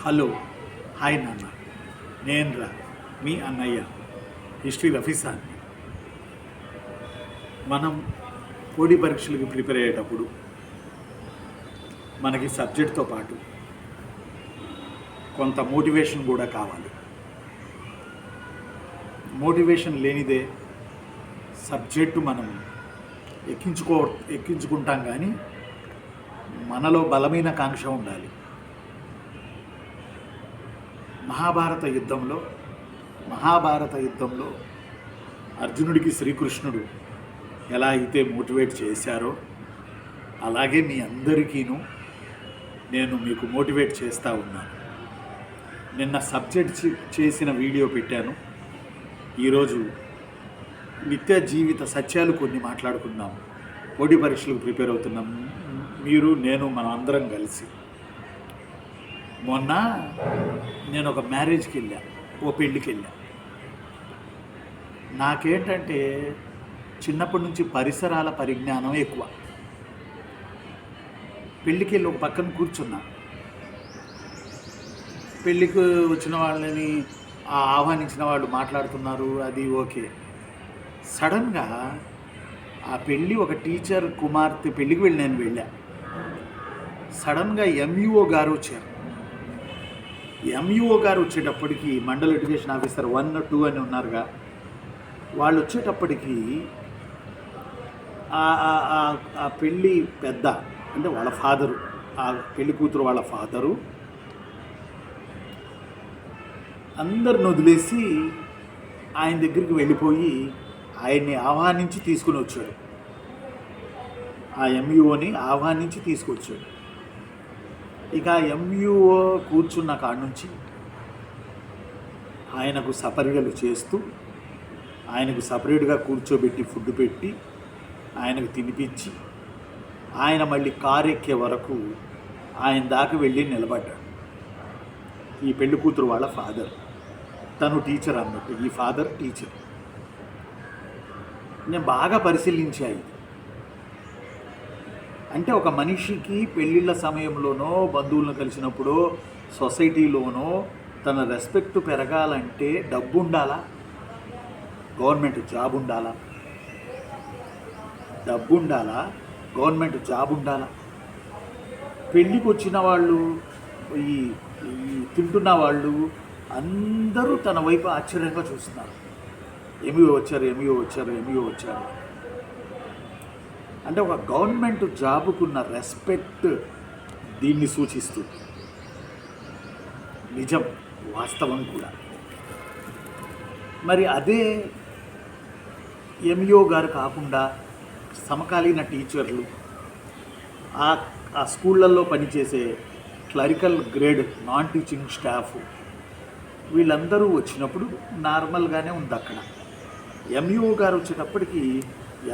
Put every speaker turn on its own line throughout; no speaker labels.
Hello, hi నాన్న. నేనురా మీ అన్నయ్య, హిస్టరీ రఫీసాన్ని. మనం పోటీ పరీక్షలకు ప్రిపేర్ అయ్యేటప్పుడు మనకి సబ్జెక్ట్తో పాటు కొంత మోటివేషన్ కూడా కావాలి. మోటివేషన్ లేనిదే సబ్జెక్టు మనం ఎక్కించుకుంటాం, కానీ మనలో బలమైన కాంక్ష ఉండాలి. మహాభారత యుద్ధంలో అర్జునుడికి శ్రీకృష్ణుడు ఎలా అయితే మోటివేట్ చేశారో అలాగే మీ అందరికీను నేను మీకు మోటివేట్ చేస్తూ ఉన్నాను. నిన్న సబ్జెక్ట్ చేసిన వీడియో పెట్టాను. ఈరోజు నిత్య జీవిత సత్యాలు కొన్ని మాట్లాడుకుందాం. పోటీ పరీక్షలకు ప్రిపేర్ అవుతున్నాం మీరు, నేను, మనం అందరం కలిసి. మొన్న నేను ఒక మ్యారేజ్కి వెళ్ళా, పెళ్ళికి వెళ్ళా. నాకేంటంటే చిన్నప్పటి నుంచి పరిసరాల పరిజ్ఞానం ఎక్కువ. పెళ్ళికి వెళ్ళి ఒక పక్కన కూర్చున్నా. పెళ్ళికి వచ్చిన వాళ్ళని ఆహ్వానించిన వాళ్ళు మాట్లాడుతున్నారు, అది ఓకే. సడన్గా ఆ పెళ్ళి ఒక టీచర్ కుమార్తె పెళ్ళికి నేను వెళ్ళా. సడన్గా ఎంఈఓ గారు వచ్చారు. ఎంఈఓ గారు వచ్చేటప్పటికి మండల్ ఎడ్యుకేషన్ ఆఫీసర్ 1, 2 అని ఉన్నారుగా, వాళ్ళు వచ్చేటప్పటికి ఆ పెళ్ళి పెద్ద అంటే వాళ్ళ ఫాదరు, ఆ పెళ్లి కూతురు వాళ్ళ ఫాదరు అందరిని వదిలేసి ఆయన దగ్గరికి వెళ్ళిపోయి ఆయన్ని ఆహ్వానించి తీసుకుని వచ్చాడు. ఆ ఎంఈఓని ఆహ్వానించి తీసుకొచ్చాడు. ఇక ఎంఈఓ కూర్చున్న కాడ నుంచి ఆయనకు సపర్యలు చేస్తూ, ఆయనకు సపరేట్గా కూర్చోబెట్టి ఫుడ్ పెట్టి ఆయనకు తినిపించి, ఆయన మళ్ళీ కారు ఎక్కే వరకు ఆయన దాకా వెళ్ళి నిలబడ్డాడు. ఈ పెళ్లి కూతురు వాళ్ళ ఫాదర్, తను టీచర్ అన్నట్టు, ఈ ఫాదర్ టీచర్. నేను బాగా పరిశీలించాయి. అంటే ఒక మనిషికి పెళ్ళిళ్ళ సమయంలోనో బంధువులను కలిసినప్పుడో సొసైటీలోనో తన రెస్పెక్ట్ పెరగాలంటే డబ్బు ఉండాలా, గవర్నమెంట్ జాబ్ ఉండాలా? డబ్బు ఉండాలా, గవర్నమెంట్ జాబ్ ఉండాలా? పెళ్ళికి వచ్చిన వాళ్ళు, ఈ తింటున్న వాళ్ళు అందరూ తన వైపు ఆశ్చర్యంగా చూస్తున్నారు. ఎంఈఓ వచ్చారు. అంటే ఒక గవర్నమెంట్ జాబుకున్న రెస్పెక్ట్ దీన్ని సూచిస్తుంది. నిజం, వాస్తవం కూడా. మరి అదే ఎంఈఓ గారు కాకుండా సమకాలీన టీచర్లు, ఆ స్కూళ్ళల్లో పనిచేసే clerical grade non teaching staff, వీళ్ళందరూ వచ్చినప్పుడు నార్మల్గానే ఉంది. అక్కడ ఎంఈఓ గారు వచ్చేటప్పటికి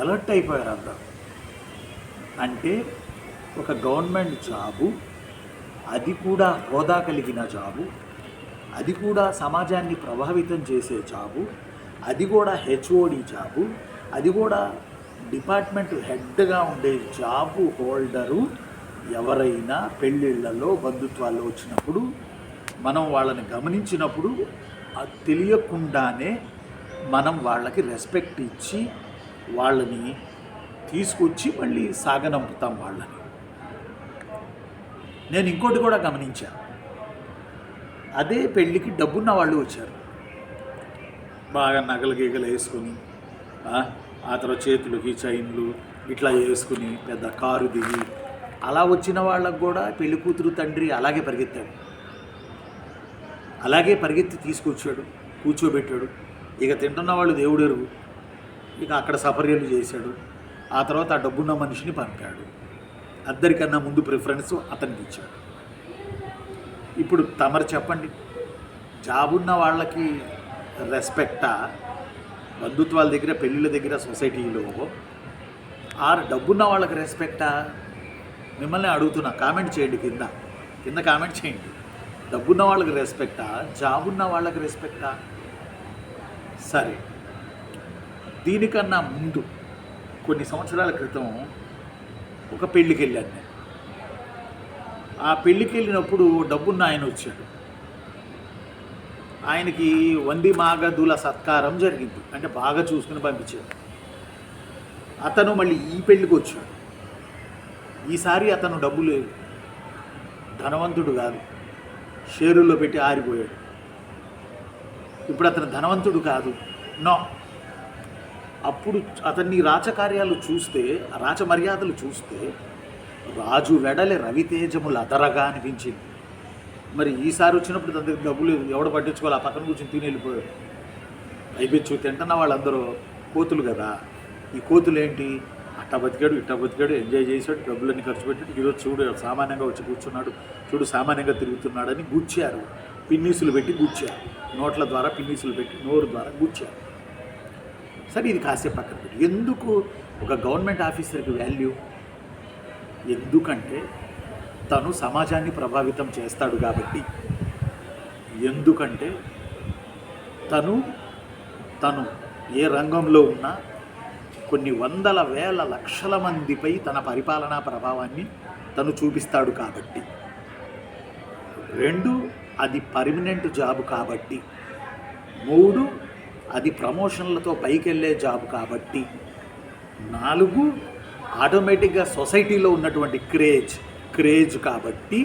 అలర్ట్ అయిపోయారు అందరూ. అంటే ఒక గవర్నమెంట్ జాబు, అది కూడా హోదా కలిగిన జాబు, అది కూడా సమాజాన్ని ప్రభావితం చేసే జాబు, అది కూడా హెచ్ఓడి జాబు, అది కూడా డిపార్ట్మెంట్ హెడ్గా ఉండే జాబు హోల్డరు ఎవరైనా పెళ్ళిళ్ళలో బంధుత్వాల్లో వచ్చినప్పుడు మనం వాళ్ళని గమనించినప్పుడు అది తెలియకుండానే మనం వాళ్ళకి రెస్పెక్ట్ ఇచ్చి వాళ్ళని తీసుకొచ్చి మళ్ళీ సాగనంపుతాం వాళ్ళని. నేను ఇంకోటి కూడా గమనించాను. అదే పెళ్ళికి డబ్బున్న వాళ్ళు వచ్చారు, బాగా నగలు గీగలు వేసుకొని, ఆ తర్వాత చేతులకి చైన్లు ఇట్లా వేసుకుని పెద్ద కారు దిగి, అలా వచ్చిన వాళ్ళకు కూడా పెళ్లి కూతురు తండ్రి అలాగే పరిగెత్తాడు. అలాగే పరిగెత్తి తీసుకొచ్చాడు, కూర్చోబెట్టాడు. ఇక తింటున్న వాళ్ళు దేవుడెరుగు, ఇక అక్కడ సపర్యలు చేశాడు. ఆ తర్వాత ఆ డబ్బున్న మనిషిని పంపాడు. అందరికన్నా ముందు ప్రిఫరెన్స్ అతనికి ఇచ్చాడు. ఇప్పుడు తమరు చెప్పండి, జాబున్న వాళ్ళకి రెస్పెక్టా, బంధుత్వాల దగ్గర, పెళ్ళిళ్ళ దగ్గర, సొసైటీలో, ఆరు డబ్బున్న వాళ్ళకి రెస్పెక్టా? మిమ్మల్ని అడుగుతున్నా, కామెంట్ చేయండి, కింద కామెంట్ చేయండి. డబ్బున్న వాళ్ళకి రెస్పెక్టా, జాబున్న వాళ్ళకి రెస్పెక్టా? సరే, దీనికన్నా ముందు కొన్ని సంవత్సరాల క్రితం ఒక పెళ్ళికి వెళ్ళాను నేను. ఆ పెళ్ళికి వెళ్ళినప్పుడు డబ్బున్న ఆయన వచ్చాడు. ఆయనకి వంది మాగదుల సత్కారం జరిగింది, అంటే బాగా చూసుకుని పంపించాడు. అతను మళ్ళీ ఈ పెళ్ళికి వచ్చాడు. ఈసారి అతను డబ్బు లేదు, ధనవంతుడు కాదు, షేరుల్లో పెట్టి ఆరిపోయాడు. ఇప్పుడు అతను ధనవంతుడు కాదు, నో. అప్పుడు అతన్ని రాచకార్యాలు చూస్తే, రాచ మర్యాదలు చూస్తే రాజు వెడలే రవితేజములు అదరగా అనిపించింది. మరి ఈసారి వచ్చినప్పుడు తన దగ్గర డబ్బులు ఎవడ పట్టించుకోవాలి, ఆ పక్కన కూర్చొని తిని వెళ్ళిపోయాడు. అయిపోయి తింటున్న వాళ్ళందరూ కోతులు కదా. ఈ కోతులు ఏంటి, అట్టా బతికాడు ఇట్టా బతికాడు, ఎంజాయ్ చేశాడు, డబ్బులన్నీ ఖర్చు పెట్టాడు, ఈరోజు చూడు సామాన్యంగా వచ్చి కూర్చున్నాడు, చూడు సామాన్యంగా తిరుగుతున్నాడని గుచ్చారు. పిన్నీసులు పెట్టి గుచ్చారు, నోట్ల ద్వారా పిన్నీసులు పెట్టి నోరు ద్వారా గుచ్చారు. సరే, ఇది కాసేపు పక్కన పెట్టి, ఎందుకు ఒక గవర్నమెంట్ ఆఫీసర్కి వాల్యూ? ఎందుకంటే తను సమాజాన్ని ప్రభావితం చేస్తాడు కాబట్టి. ఎందుకంటే తను ఏ రంగంలో ఉన్నా కొన్ని వందల వేల లక్షల మందిపై తన పరిపాలనా ప్రభావాన్ని తను చూపిస్తాడు కాబట్టి. 2, అది పర్మనెంట్ జాబ్ కాబట్టి. 3, అది ప్రమోషన్లతో పైకెళ్ళే జాబ్ కాబట్టి. 4, ఆటోమేటిక్గా సొసైటీలో ఉన్నటువంటి క్రేజ్ కాబట్టి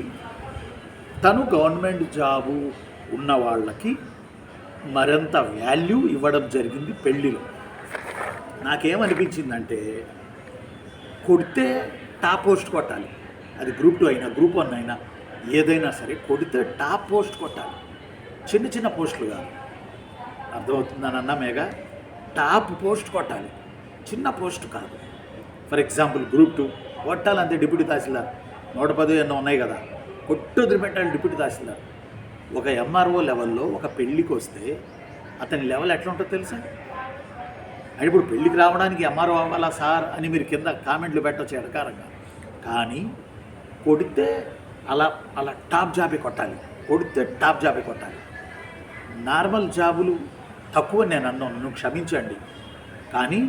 తను గవర్నమెంట్ జాబు ఉన్న వాళ్ళకి మరింత వాల్యూ ఇవ్వడం జరిగింది పెళ్ళిలో. నాకేమనిపించిందంటే, కొడితే టాప్ పోస్ట్ కొట్టాలి. అది గ్రూప్ 2 అయినా గ్రూప్ 1 అయినా ఏదైనా సరే, కొడితే టాప్ పోస్ట్ కొట్టాలి, చిన్న చిన్న పోస్టులు కాదు. అర్థమవుతుందని మేఘా, టాప్ పోస్ట్ కొట్టాలి, చిన్న పోస్ట్ కాదు. ఫర్ ఎగ్జాంపుల్ గ్రూప్ 2 కొట్టాలంటే డిప్యూటీ తహసీల్దార్ 110 ఎన్నో ఉన్నాయి కదా, వదిలిపెట్టాలి డిప్యూటీ తహసీల్దార్. ఒక ఎంఆర్ఓ లెవెల్లో ఒక పెళ్ళికి వస్తే అతని లెవెల్ ఎట్లా ఉంటుందో తెలుసా? అంటే ఇప్పుడు పెళ్ళికి రావడానికి ఎంఆర్ఓ అవ్వాలా సార్ అని మీరు కింద కామెంట్లు పెట్టచ్చు ఎడకారంగా. కానీ కొడితే అలా టాప్ జాబే కొట్టాలి, కొడితే టాప్ జాబే కొట్టాలి. నార్మల్ జాబులు తక్కువ నేను అన్నాను, నువ్వు క్షమించండి, కానీ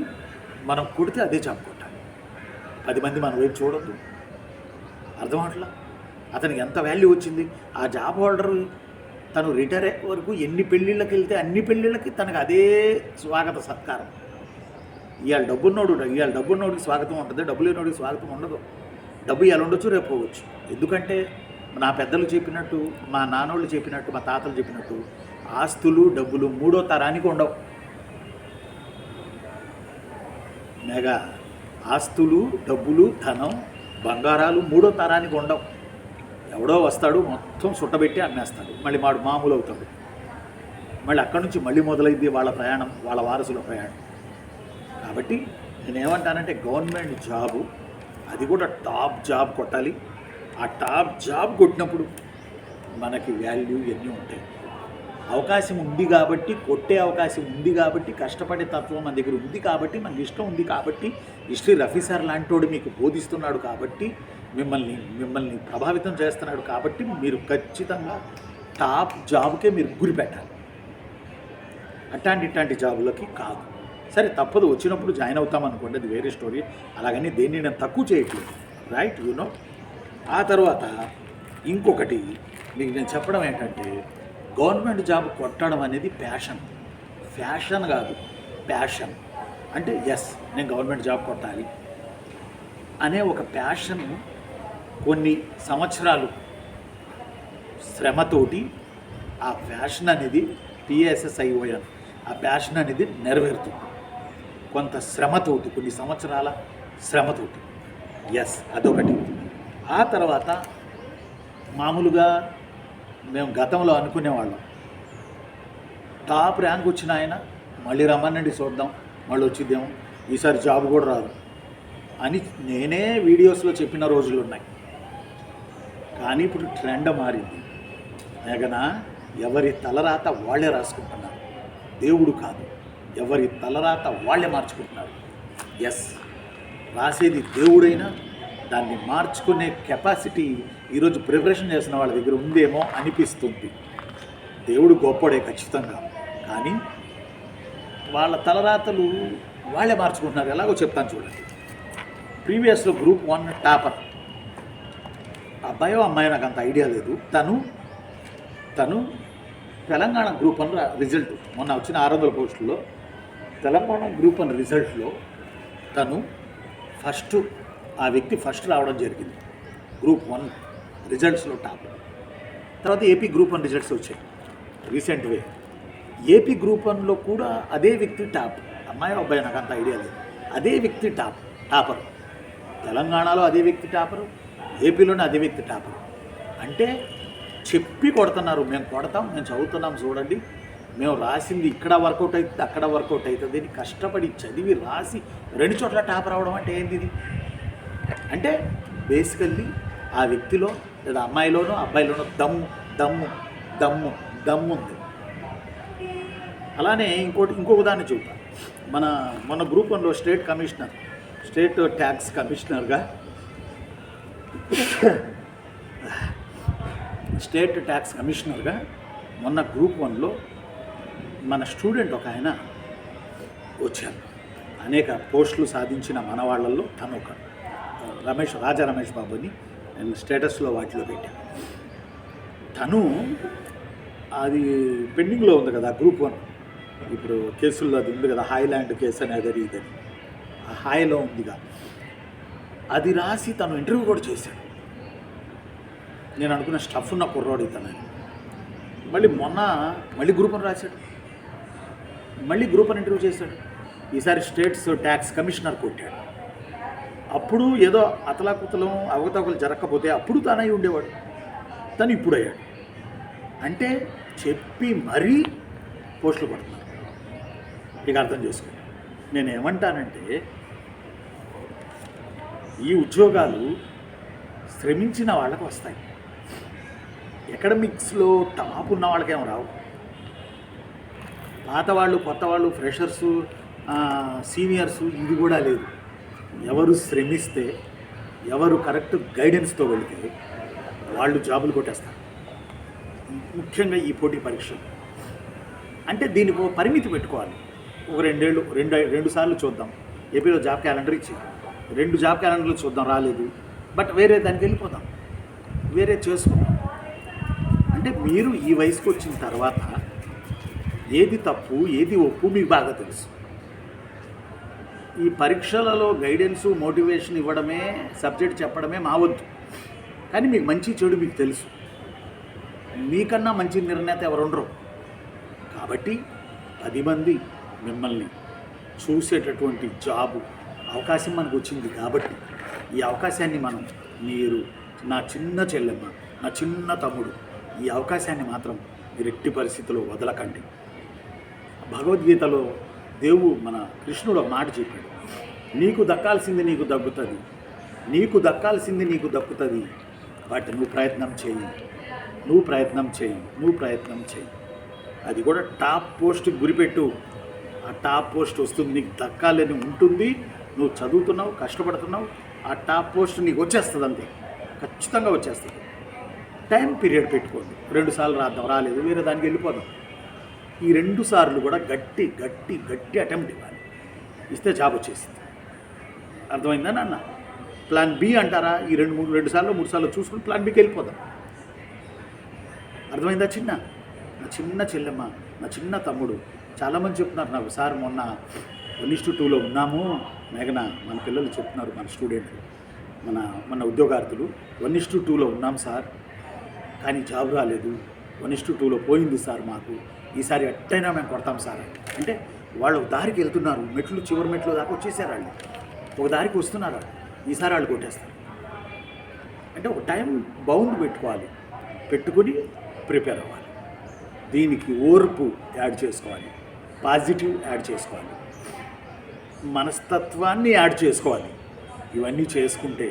మనం కొడితే అదే జాబ్ కొట్టాలి. 10 మంది మన వైపు చూడొద్దు. అర్థమవట్లా? అతనికి ఎంత వాల్యూ వచ్చింది. ఆ జాబ్ హోల్డర్ తను రిటైర్ అయ్యే వరకు ఎన్ని పెళ్ళిళ్ళకి వెళ్తే అన్ని పెళ్ళిళ్ళకి తనకు అదే స్వాగత సత్కారం. ఇవాళ డబ్బున్నోడికి స్వాగతం ఉంటుంది, డబ్బు లేనోడికి స్వాగతం ఉండదు. డబ్బు ఇవాళ ఉండొచ్చు, రేపు పోవచ్చు. ఎందుకంటే నా పెద్దలు చెప్పినట్టు, మా నాన్నోళ్ళు చెప్పినట్టు, మా తాతలు చెప్పినట్టు, ఆస్తులు డబ్బులు 3వ తరానికి ఉండవు. మెగా ఆస్తులు డబ్బులు ధనం బంగారాలు 3వ తరానికి ఉండవు. ఎవడో వస్తాడు, మొత్తం సుట్టబెట్టి అమ్మేస్తాడు, మళ్ళీ వాడు మామూలు అవుతాడు. మళ్ళీ అక్కడి నుంచి మళ్ళీ మొదలైంది వాళ్ళ ప్రయాణం, వాళ్ళ వారసుల ప్రయాణం. కాబట్టి నేనేమంటానంటే, గవర్నమెంట్ జాబు అది కూడా టాప్ జాబ్ కొట్టాలి. ఆ టాప్ జాబ్ కొట్టినప్పుడు మనకి వాల్యూ ఎన్ని ఉంటాయి. అవకాశం ఉంది కాబట్టి, కొట్టే అవకాశం ఉంది కాబట్టి, కష్టపడే తత్వం మన దగ్గర ఉంది కాబట్టి, మనకి ఇష్టం ఉంది కాబట్టి, హిస్టరీ రఫీ సార్ లాంటోడు మీకు బోధిస్తున్నాడు కాబట్టి, మిమ్మల్ని ప్రభావితం చేస్తున్నాడు కాబట్టి, మీరు ఖచ్చితంగా టాప్ జాబ్కే మీరు గురి పెట్టాలి, ఇట్లాంటి జాబులకి కాదు. సరే, తప్పదు, వచ్చినప్పుడు జాయిన్ అవుతాం అనుకోండి, అది వేరే స్టోరీ. అలాగని దేన్ని నేను తక్కువ చేయట్లేదు, రైట్, యూనో. ఆ తర్వాత ఇంకొకటి మీకు నేను చెప్పడం ఏంటంటే, గవర్నమెంట్ జాబ్ కొట్టడం అనేది ఫ్యాషన్ కాదు, ప్యాషన్. అంటే ఎస్, నేను గవర్నమెంట్ జాబ్ కొట్టాలి అనే ఒక ప్యాషన్ కొన్ని సంవత్సరాలు శ్రమతోటి ఆ ప్యాషన్ అనేది PSSION, ఆ ప్యాషన్ అనేది నెరవేరుతుంది. కొంత శ్రమతోటి, కొన్ని సంవత్సరాల శ్రమతోటి. ఎస్, అదొకటి. ఆ తర్వాత మామూలుగా మేము గతంలో అనుకునేవాళ్ళం, టాప్ ర్యాంక్ వచ్చిన ఆయన మళ్ళీ రమ్మనండి చూద్దాం, మళ్ళీ వచ్చిద్దాం, ఈసారి జాబ్ కూడా రాదు అని నేనే వీడియోస్లో చెప్పిన రోజులు ఉన్నాయి. కానీ ఇప్పుడు ట్రెండ్ మారింది. మేఘన, ఎవరి తలరాత వాళ్ళే రాసుకుంటున్నారు, దేవుడు కాదు, ఎవరి తలరాత వాళ్ళే మార్చుకుంటున్నారు. ఎస్, రాసేది దేవుడైనా దాన్ని మార్చుకునే కెపాసిటీ ఈరోజు ప్రిపరేషన్ చేసిన వాళ్ళ దగ్గర ఉందేమో అనిపిస్తుంది. దేవుడు గొప్పడే ఖచ్చితంగా, కానీ వాళ్ళ తలరాతలు వాళ్ళే మార్చుకుంటున్నారు. ఎలాగో చెప్తాను చూడండి. ప్రీవియస్లో గ్రూప్ 1 టాపర్ అబ్బాయో అమ్మాయో నాకు అంత ఐడియా లేదు. తను తెలంగాణ గ్రూప్ 1 రిజల్ట్ మొన్న వచ్చిన 600 పోస్టుల్లో తెలంగాణ గ్రూప్ 1 రిజల్ట్లో తను ఫస్ట్, ఆ వ్యక్తి ఫస్ట్ రావడం జరిగింది గ్రూప్ 1 రిజల్ట్స్లో టాప్. తర్వాత ఏపీ గ్రూప్ 1 రిజల్ట్స్ వచ్చాయి రీసెంట్ వే. ఏపీ గ్రూప్ 1లో కూడా అదే వ్యక్తి టాప్. అమ్మాయి అబ్బాయి నాకు అంత ఐడియా లేదు. అదే వ్యక్తి టాపర్. తెలంగాణలో అదే వ్యక్తి టాపరు, ఏపీలోనే అదే వ్యక్తి టాపరు. అంటే చెప్పి కొడుతున్నారు, మేము కొడతాం, మేము చదువుతున్నాం చూడండి, మేము రాసింది ఇక్కడ వర్కౌట్ అవుతుంది అక్కడ వర్కౌట్ అవుతుంది అని కష్టపడి చదివి రాసి 2 చోట్ల టాప్ రావడం అంటే ఏంది ఇది? అంటే బేసికల్లీ ఆ వ్యక్తిలో లేదా అమ్మాయిలోనో అబ్బాయిలోనో దమ్ము ఉంది. అలానే ఇంకొక దాన్ని చూద్దాం. మన గ్రూప్ 1లో స్టేట్ ట్యాక్స్ కమిషనర్గా మొన్న గ్రూప్ 1లో మన స్టూడెంట్ ఒక ఆయన వచ్చారు. అనేక పోస్టులు సాధించిన మన వాళ్ళల్లో తను ఒక రాజా రమేష్ బాబు అని నేను స్టేటస్లో వాటిలో పెట్టాను. తను అది పెండింగ్లో ఉంది కదా గ్రూప్ 1, ఇప్పుడు కేసుల్లో అది ఉంది కదా, హాయ్లాండ్ కేసు అని అదని ఇదని, ఆ హాయ్లో ఉందిగా, అది రాసి తను ఇంటర్వ్యూ కూడా చేశాడు. నేను అనుకున్న స్టఫ్ ఉన్న కుర్రోడు ఇతనని. మళ్ళీ గ్రూప్ 1 రాశాడు, మళ్ళీ గ్రూప్ 1 ఇంటర్వ్యూ చేశాడు. ఈసారి స్టేట్స్ ట్యాక్స్ కమిషనర్ కొట్టాడు. అప్పుడు ఏదో అతలాకుతలం అవకతవకలు జరగకపోతే అప్పుడు తనై ఉండేవాడు, తను ఇప్పుడు అయ్యాడు. అంటే చెప్పి మరీ పోస్టులు పడుతున్నారు. ఇక అర్థం చేసుకోండి. నేను ఏమంటానంటే, ఈ ఉద్యోగాలు శ్రమించిన వాళ్ళకు వస్తాయి. ఎకడమిక్స్లో టాప్ ఉన్న వాళ్ళకేమో రావు. పాత వాళ్ళు, కొత్త వాళ్ళు, ఫ్రెషర్సు, సీనియర్సు, ఇది కూడా లేదు. ఎవరు శ్రమిస్తే, ఎవరు కరెక్ట్ గైడెన్స్తో వెళితే వాళ్ళు జాబులు కొట్టేస్తారు. ముఖ్యంగా ఈ పోటీ పరీక్షలు అంటే దీనికి ఒక పరిమితి పెట్టుకోవాలి. ఒక 2 సార్లు చూద్దాం. ఏపీలో జాబ్ క్యాలెండర్ ఇచ్చి 2 జాబ్ క్యాలెండర్లు చూద్దాం, రాలేదు, బట్ వేరే దానికి వెళ్ళిపోదాం, వేరే చేసుకుందాం. అంటే మీరు ఈ వయసుకు వచ్చిన తర్వాత ఏది తప్పు ఏది ఒప్పు మీకు బాగా తెలుసు. ఈ పరీక్షలలో గైడెన్సు, మోటివేషన్ ఇవ్వడమే, సబ్జెక్ట్ చెప్పడమే మా వంతు. కానీ మీకు మంచి చెడు మీకు తెలుసు. మీకన్నా మంచి నిర్ణేత ఎవరుండరు. కాబట్టి 10 మంది మిమ్మల్ని చూసేటటువంటి అవకాశం మనకు వచ్చింది. కాబట్టి ఈ అవకాశాన్ని మీరు నా చిన్న చెల్లెమ్మ, నా చిన్న తమ్ముడు, ఈ అవకాశాన్ని మాత్రం మీరు ఎట్టి పరిస్థితుల్లో వదలకండి. భగవద్గీతలో మన కృష్ణుడు ఒక మాట చెప్పాడు, నీకు దక్కాల్సింది నీకు దక్కుతుంది, బట్ నువ్వు ప్రయత్నం చేయి. అది కూడా టాప్ పోస్ట్కి గురిపెట్టు. ఆ టాప్ పోస్ట్ వస్తుంది, నీకు దక్కాలని ఉంటుంది. నువ్వు చదువుతున్నావు, కష్టపడుతున్నావు, ఆ టాప్ పోస్ట్ నీకు వచ్చేస్తుంది, అంతే, ఖచ్చితంగా వచ్చేస్తుంది. టైం పీరియడ్ పెట్టుకోండి. 2 సార్లు రాద్దాం, రాలేదు, వేరే దానికి వెళ్ళిపోదాం. ఈ 2 సార్లు కూడా గట్టి అటెంప్ట్ ఇవ్వాలి. ఇస్తే జాబ్ వచ్చేసింది. అర్థమైందా నాన్న? ప్లాన్ బి అంటారా? ఈ 2 సార్లు 3 సార్లు చూసుకుని ప్లాన్ బికి వెళ్ళిపోదాం. అర్థమైందా? నా చిన్న చెల్లెమ్మ, నా చిన్న తమ్ముడు చాలామంది చెప్తున్నారు నాకు, సార్ మొన్న 1:2లో ఉన్నాము, మేఘన మన పిల్లలు చెప్తున్నారు, మన స్టూడెంట్లు, మన ఉద్యోగార్థులు 1:2లో ఉన్నాం సార్, కానీ జాబ్ రాలేదు, 1:2లో పోయింది సార్ మాకు, ఈసారి ఎట్టయినా మేము కొడతాం సార్. అంటే వాళ్ళు దారికి వెళ్తున్నారు, చివరి మెట్లు దాకా వచ్చేసారు. వాళ్ళు ఒక దారికి వస్తున్నారు, ఈసారి వాళ్ళు కొట్టేస్తారు. అంటే ఒక టైం బౌండ్ పెట్టుకొని ప్రిపేర్ అవ్వాలి. దీనికి ఓర్పు యాడ్ చేసుకోవాలి, పాజిటివ్ యాడ్ చేసుకోవాలి, మనస్తత్వాన్ని యాడ్ చేసుకోవాలి. ఇవన్నీ చేసుకుంటే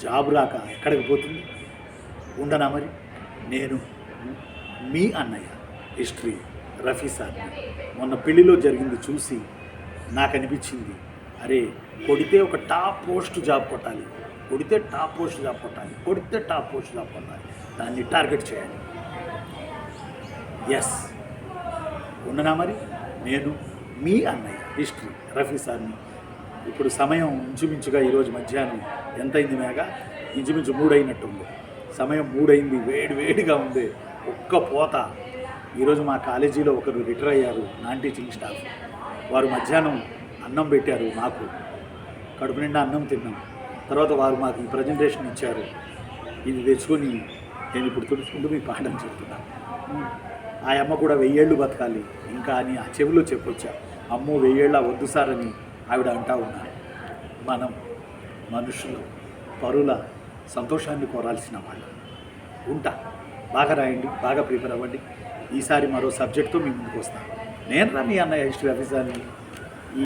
జాబ్ రాక ఎక్కడికి పోతుంది? ఉండనా మరి? నేను మీ అన్నయ్య హిస్టరీ రఫీ సార్ని మొన్న పెళ్లిలో జరిగింది చూసి నాకు అనిపించింది, అరే కొడితే ఒక టాప్ పోస్ట్ జాబ్ కొట్టాలి, దాన్ని టార్గెట్ చేయాలి. ఎస్, ఉండనా మరి? నేను మీ అన్నయ్య హిస్టరీ రఫీ సార్ని. ఇప్పుడు సమయం ఇంచుమించుగా ఈరోజు మధ్యాహ్నం ఎంతైంది మేఘా? ఇంచుమించు 3 అయినట్టుంది. సమయం 3 అయింది, వేడిగా ఉంది. ఒక్క పోత ఈరోజు మా కాలేజీలో ఒకరు రిటైర్ అయ్యారు, నాన్ టీచింగ్ స్టాఫ్. వారు మధ్యాహ్నం అన్నం పెట్టారు మాకు, కడుపు నిండా అన్నం తిన్నాం. తర్వాత వారు మాకు ఈ ప్రజెంటేషన్ ఇచ్చారు. ఇది తెచ్చుకొని నేను ఇప్పుడు తుడుచుకుంటూ మీ పాఠం చెప్తున్నాను. ఆ అమ్మ కూడా 1000 ఏళ్ళు బతకాలి ఇంకా అని ఆ చెవిలో చెప్పొచ్చా. అమ్మో 1000 ఏళ్ళ వద్దు సార్ అని ఆవిడ అంటా ఉన్నారు. మనం మనుషులు పరుల సంతోషాన్ని కోరాల్సిన వాళ్ళు. ఉంటా. బాగా రాయండి, బాగా ప్రిపేర్ అవ్వండి. ఈసారి మరో సబ్జెక్ట్తో మీ ముందుకు వస్తాను. నేను మీ అన్నయ్య హిస్టరీ ఆఫీసర్ని.